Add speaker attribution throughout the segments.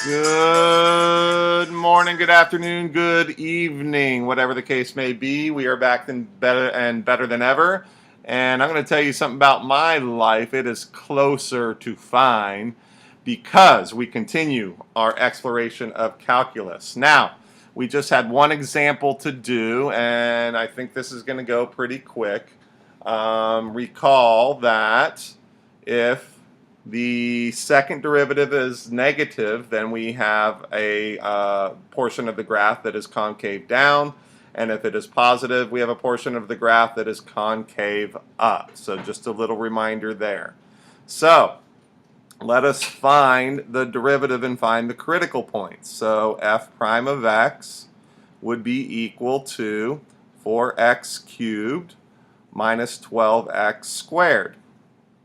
Speaker 1: Good morning, good afternoon, good evening, whatever the case may be. We are back better than ever. And I'm going to tell you something about my life. It is closer to fine because we continue our exploration of calculus. Now, we just had one example to do, and I think this is going to go pretty quick. Recall that if the second derivative is negative, then we have a portion of the graph that is concave down. And if it is positive, we have a portion of the graph that is concave up. So just a little reminder there. So let us find the derivative and find the critical points. So f prime of x would be equal to 4x cubed minus 12x squared.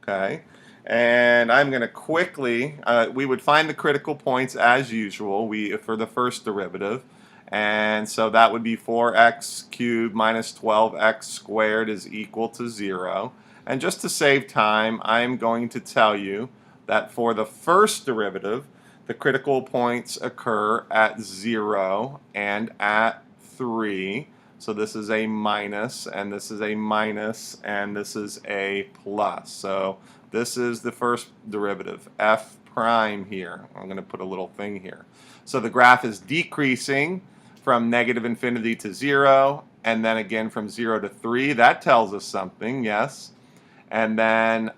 Speaker 1: Okay. And I'm going to quickly, we would find the critical points as usual for the first derivative. And so that would be 4x cubed minus 12x squared is equal to 0. And just to save time, I'm going to tell you that for the first derivative, the critical points occur at 0 and at 3. So this is a minus, and this is a minus, and this is a plus. So this is the first derivative, f prime here. I'm going to put a little thing here. So the graph is decreasing from negative infinity to 0, and then again from 0 to 3. That tells us something, yes. And then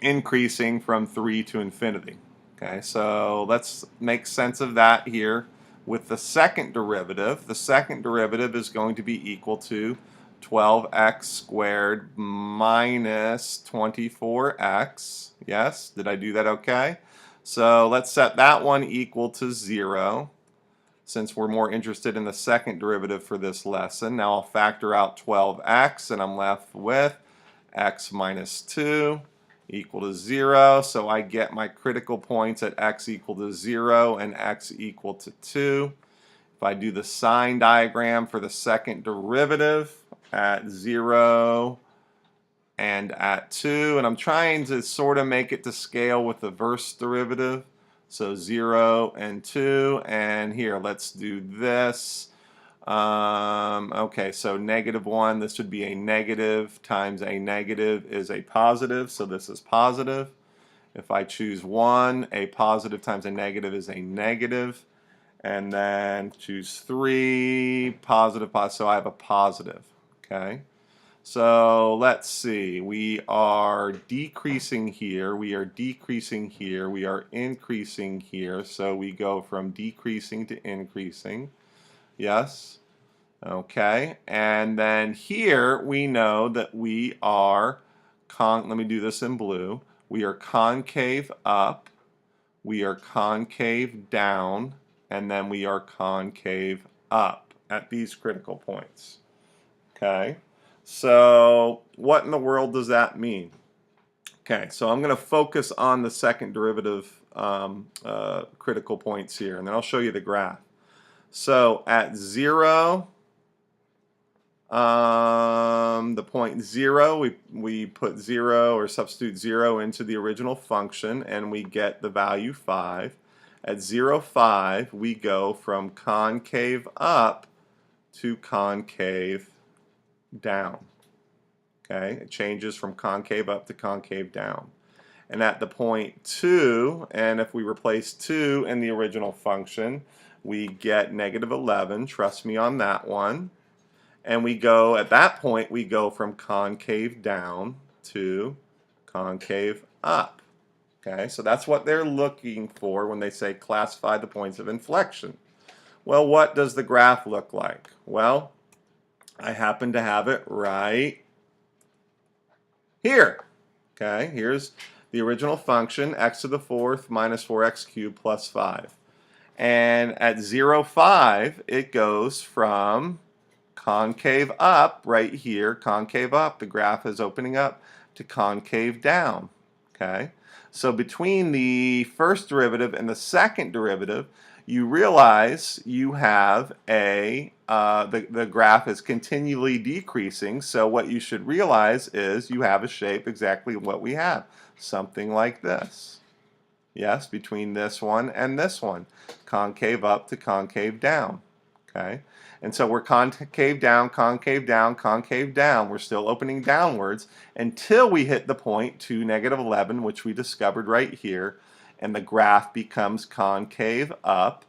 Speaker 1: increasing from 3 to infinity. Okay, so let's make sense of that here with the second derivative. The second derivative is going to be equal to 12x squared minus 24x. Yes, did I do that okay? So let's set that one equal to 0, since we're more interested in the second derivative for this lesson. Now I'll factor out 12x, and I'm left with x minus 2 equal to 0. So I get my critical points at x equal to 0 and x equal to 2. If I do the sign diagram for the second derivative at 0 and at 2, and I'm trying to sort of make it to scale with the first derivative. So 0 and 2, and here let's do this. Okay, so -1, this would be a negative times a negative is a positive, so this is positive. If I choose 1, a positive times a negative is a negative. And then choose 3, positive, so I have a positive. Okay, so let's see. We are decreasing here, we are decreasing here, we are increasing here. So we go from decreasing to increasing. Yes. Okay, and then here we know that we are, let me do this in blue. We are concave up, we are concave down, and then we are concave up at these critical points. Okay, so what in the world does that mean? Okay, so I'm going to focus on the second derivative critical points here, and then I'll show you the graph. So at 0, the point 0, we put 0 or substitute 0 into the original function, and we get the value 5. At 0, 5, we go from concave up to concave down. Okay, it changes from concave up to concave down. And at the point 2, and if we replace 2 in the original function, we get -11. Trust me on that one. And we go, at that point, we go from concave down to concave up. Okay, so that's what they're looking for when they say classify the points of inflection. Well, what does the graph look like? Well, I happen to have it right here. Okay, here's the original function, x to the 4th minus 4x cubed plus 5. And at 0, 5, it goes from concave up right here, concave up, the graph is opening up, to concave down. Okay, so between the first derivative and the second derivative, you realize you have the graph is continually decreasing. So what you should realize is you have a shape exactly what we have, something like this. Yes, between this one and this one. Concave up to concave down. Okay? And so we're concave down, concave down, concave down. We're still opening downwards until we hit the point 2, -11, which we discovered right here. And the graph becomes concave up.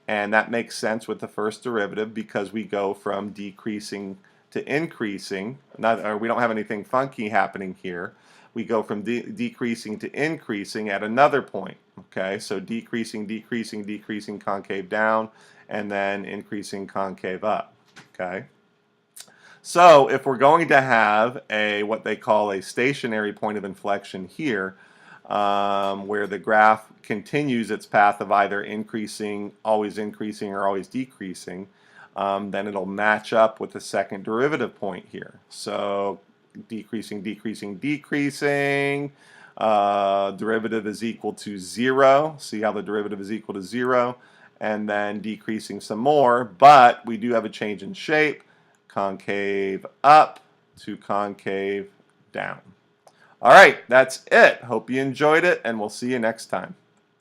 Speaker 1: And that makes sense with the first derivative because we go from decreasing to increasing. Or we don't have anything funky happening here. We go from decreasing to increasing at another point. Okay, so decreasing, decreasing, decreasing, concave down, and then increasing concave up. Okay. So if we're going to have a what they call a stationary point of inflection here, where the graph continues its path of either increasing, or always decreasing, then it'll match up with the second derivative point here. So decreasing, decreasing, decreasing. Derivative is equal to 0. See how the derivative is equal to 0. And then decreasing some more, but we do have a change in shape. Concave up to concave down. All right, that's it. Hope you enjoyed it, and we'll see you next time.